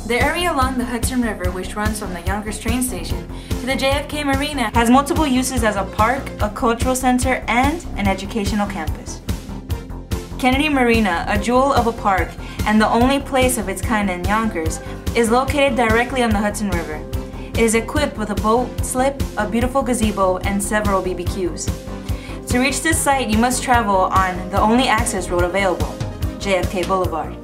The area along the Hudson River, which runs from the Yonkers train station to the JFK Marina, has multiple uses as a park, a cultural center, and an educational campus. Kennedy Marina, a jewel of a park and the only place of its kind in Yonkers, is located directly on the Hudson River. It is equipped with a boat slip, a beautiful gazebo, and several BBQs. To reach this site, you must travel on the only access road available, JFK Boulevard.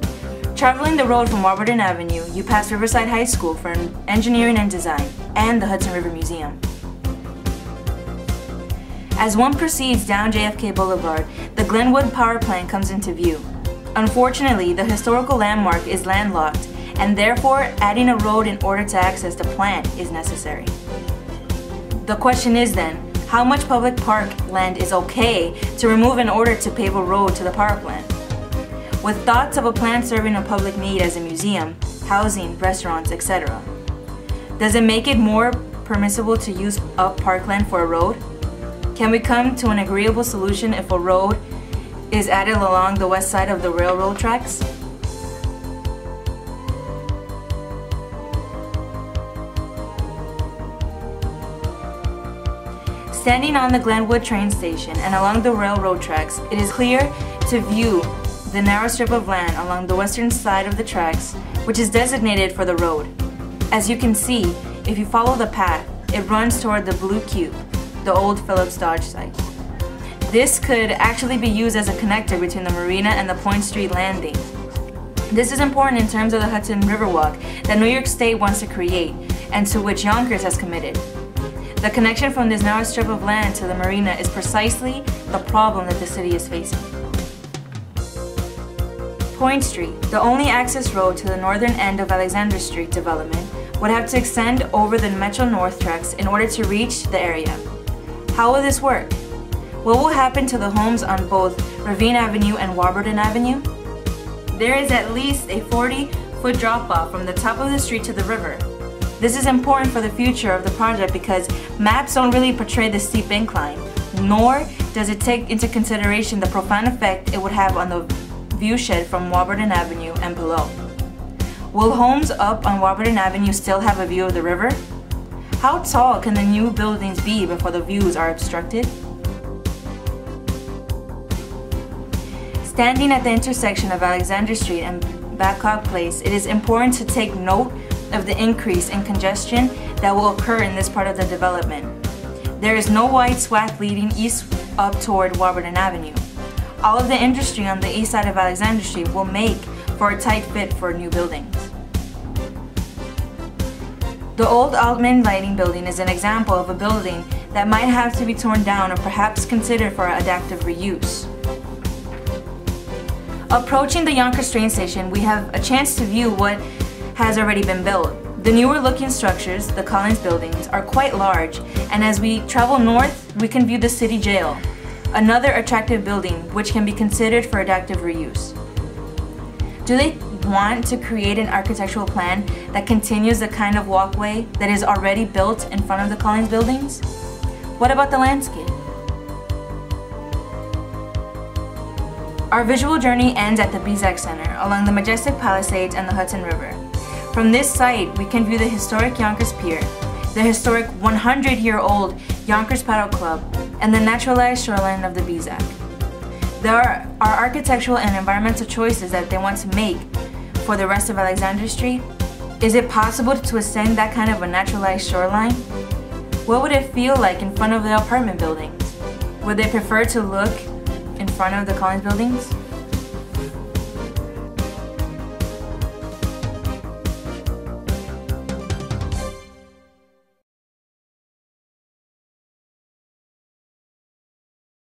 Traveling the road from Warburton Avenue, you pass Riverside High School for Engineering and Design and the Hudson River Museum. As one proceeds down JFK Boulevard, the Glenwood Power Plant comes into view. Unfortunately, the historical landmark is landlocked, and therefore adding a road in order to access the plant is necessary. The question is then, how much public park land is okay to remove in order to pave a road to the power plant? With thoughts of a plant serving a public need as a museum, housing, restaurants, etc. Does it make it more permissible to use up parkland for a road? Can we come to an agreeable solution if a road is added along the west side of the railroad tracks? Standing on the Glenwood train station and along the railroad tracks, it is clear to view the narrow strip of land along the western side of the tracks, which is designated for the road. As you can see, if you follow the path, it runs toward the Blue Cube, the old Phillips Dodge site. This could actually be used as a connector between the marina and the Point Street landing. This is important in terms of the Hudson River Walk that New York State wants to create and to which Yonkers has committed. The connection from this narrow strip of land to the marina is precisely the problem that the city is facing. Point Street, the only access road to the northern end of Alexander Street development, would have to extend over the Metro North tracks in order to reach the area. How will this work? What will happen to the homes on both Ravine Avenue and Warburton Avenue? There is at least a 40-foot drop-off from the top of the street to the river. This is important for the future of the project because maps don't really portray the steep incline, nor does it take into consideration the profound effect it would have on the viewshed from Warburton Avenue and below. Will homes up on Warburton Avenue still have a view of the river? How tall can the new buildings be before the views are obstructed? Standing at the intersection of Alexander Street and Babcock Place, it is important to take note of the increase in congestion that will occur in this part of the development. There is no wide swath leading east up toward Warburton Avenue. All of the industry on the east side of Alexander Street will make for a tight fit for new buildings. The old Altman Lighting Building is an example of a building that might have to be torn down or perhaps considered for adaptive reuse. Approaching the Yonkers train station, we have a chance to view what has already been built. The newer looking structures, the Collins buildings, are quite large, and as we travel north, we can view the city jail, another attractive building which can be considered for adaptive reuse. Do they want to create an architectural plan that continues the kind of walkway that is already built in front of the Collins buildings? What about the landscape? Our visual journey ends at the Bizak Center along the majestic Palisades and the Hudson River. From this site, we can view the historic Yonkers Pier, the historic 100-year-old Yonkers Paddle Club, and the naturalized shoreline of the Bizak. There are architectural and environmental choices that they want to make for the rest of Alexander Street. Is it possible to extend that kind of a naturalized shoreline? What would it feel like in front of the apartment buildings? Would they prefer to look in front of the Collins buildings?